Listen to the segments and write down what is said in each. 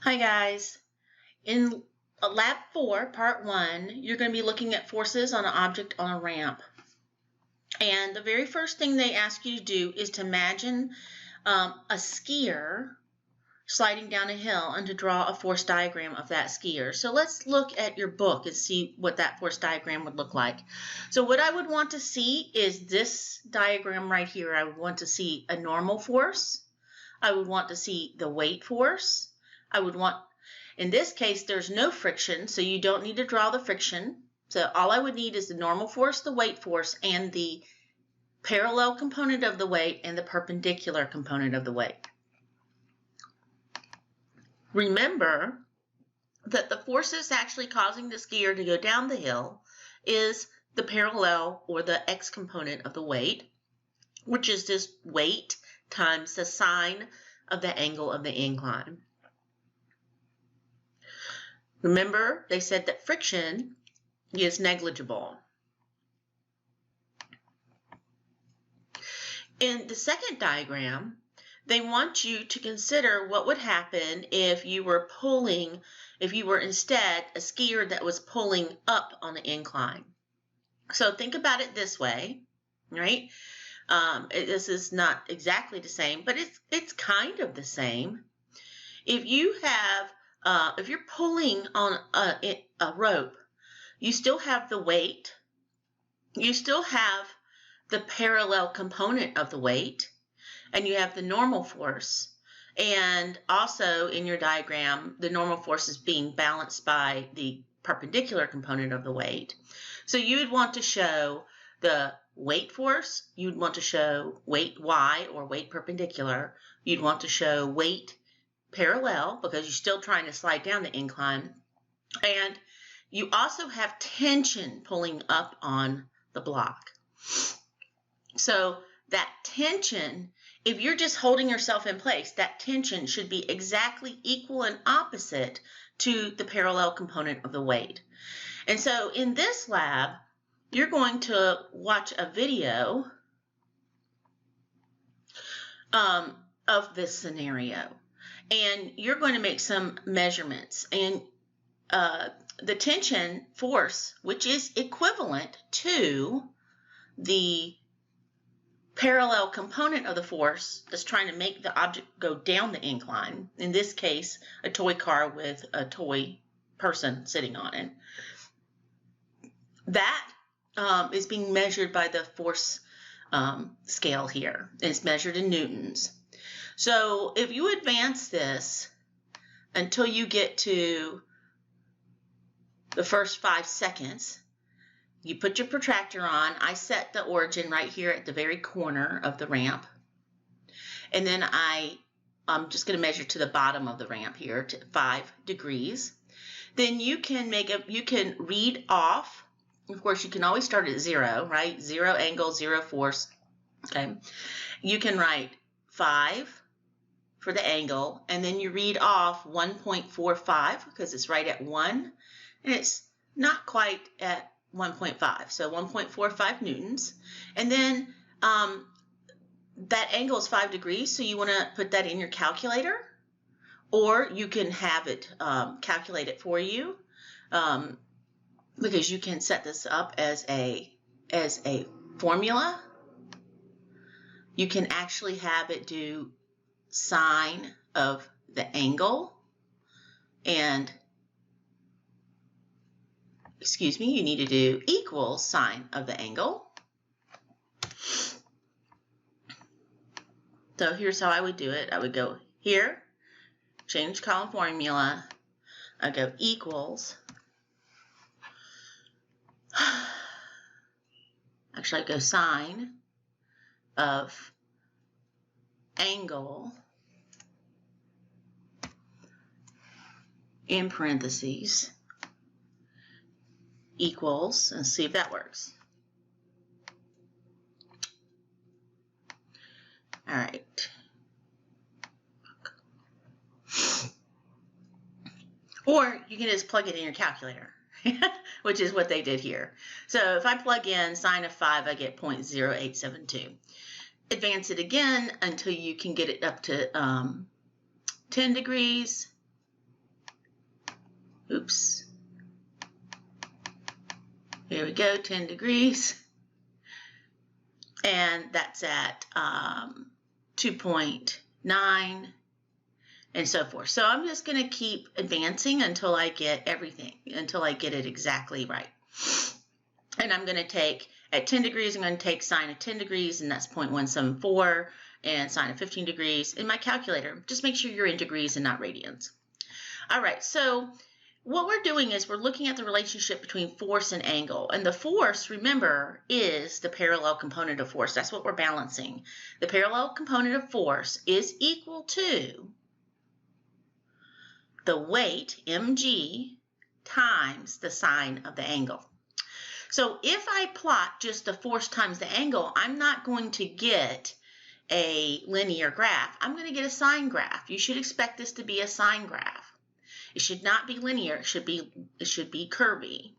Hi guys. In Lab 4, Part 1, you're going to be looking at forces on an object on a ramp. And the very first thing they ask you to do is to imagine a skier sliding down a hill and to draw a force diagram of that skier. So let's look at your book and see what that force diagram would look like. So what I would want to see is this diagram right here. I would want to see a normal force. I would want to see the weight force. In this case, there's no friction, so you don't need to draw the friction. So all I would need is the normal force, the weight force, and the parallel component of the weight and the perpendicular component of the weight. Remember that the forces actually causing the skier to go down the hill is the parallel or the x component of the weight, which is just weight times the sine of the angle of the incline. Remember, they said that friction is negligible. In the second diagram, they want you to consider what would happen if you were instead a skier that was pulling up on the incline. So think about it this way, right? This is not exactly the same, but it's kind of the same. If you have if you're pulling on a rope, you still have the weight, you still have the parallel component of the weight, and you have the normal force. And also in your diagram, the normal force is being balanced by the perpendicular component of the weight. So you would want to show the weight force, you'd want to show weight y or weight perpendicular, you'd want to show weight parallel because you're still trying to slide down the incline, and you also have tension pulling up on the block. So that tension, if you're just holding yourself in place, that tension should be exactly equal and opposite to the parallel component of the weight. And so in this lab, you're going to watch a video of this scenario. And you're going to make some measurements. And the tension force, which is equivalent to the parallel component of the force that's trying to make the object go down the incline, in this case, a toy car with a toy person sitting on it, that is being measured by the force scale here. It's measured in newtons. So if you advance this until you get to the first 5 seconds, you put your protractor on. I set the origin right here at the very corner of the ramp. And then I'm just going to measure to the bottom of the ramp here to 5 degrees. Then you can read off. Of course, you can always start at 0, right? 0 angle, 0 force. Okay. You can write 5 for the angle, and then you read off 1.45 because it's right at 1, and it's not quite at 1.5, so 1.45 newtons. And then that angle is 5 degrees, so you want to put that in your calculator, or you can have it calculate it for you, because you can set this up as a formula. You can actually have it do sine of the angle, and you need to do equals sine of the angle. So here's how I would do it. I would go here, change column formula, I go equals, actually I go sine of angle in parentheses equals, and see if that works. All right. Or you can just plug it in your calculator, which is what they did here. So if I plug in sine of 5, I get 0.0872. Advance it again until you can get it up to 10 degrees. oops, here we go, 10 degrees. And that's at 2.9 and so forth. So I'm just going to keep advancing until I get everything, until I get it exactly right. And I'm going to take, at 10 degrees, I'm going to take sine of 10 degrees, and that's 0.174, and sine of 15 degrees in my calculator. Just make sure you're in degrees and not radians. All right, so what we're doing is we're looking at the relationship between force and angle. And the force, remember, is the parallel component of force. That's what we're balancing. The parallel component of force is equal to the weight, mg, times the sine of the angle. So if I plot just the force times the angle, I'm not going to get a linear graph. I'm going to get a sine graph. You should expect this to be a sine graph. It should not be linear. It should be curvy.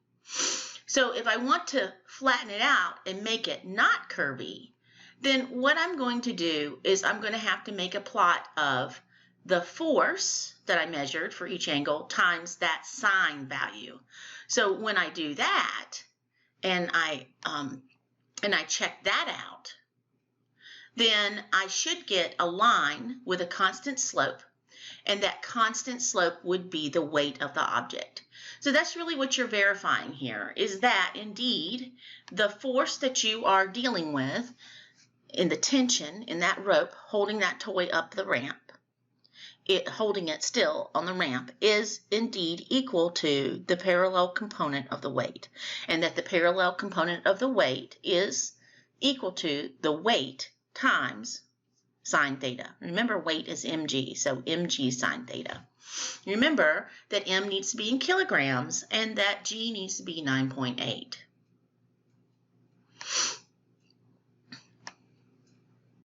So if I want to flatten it out and make it not curvy, then what I'm going to do is I'm going to have to make a plot of the force that I measured for each angle times that sine value. So when I do that and I check that out, then I should get a line with a constant slope. And that constant slope would be the weight of the object. So that's really what you're verifying here, is that indeed the force that you are dealing with in the tension in that rope holding that toy up the ramp, holding it still on the ramp, is indeed equal to the parallel component of the weight. And that the parallel component of the weight is equal to the weight times sine theta. Remember, weight is mg, so mg sine theta. Remember that m needs to be in kilograms and that g needs to be 9.8.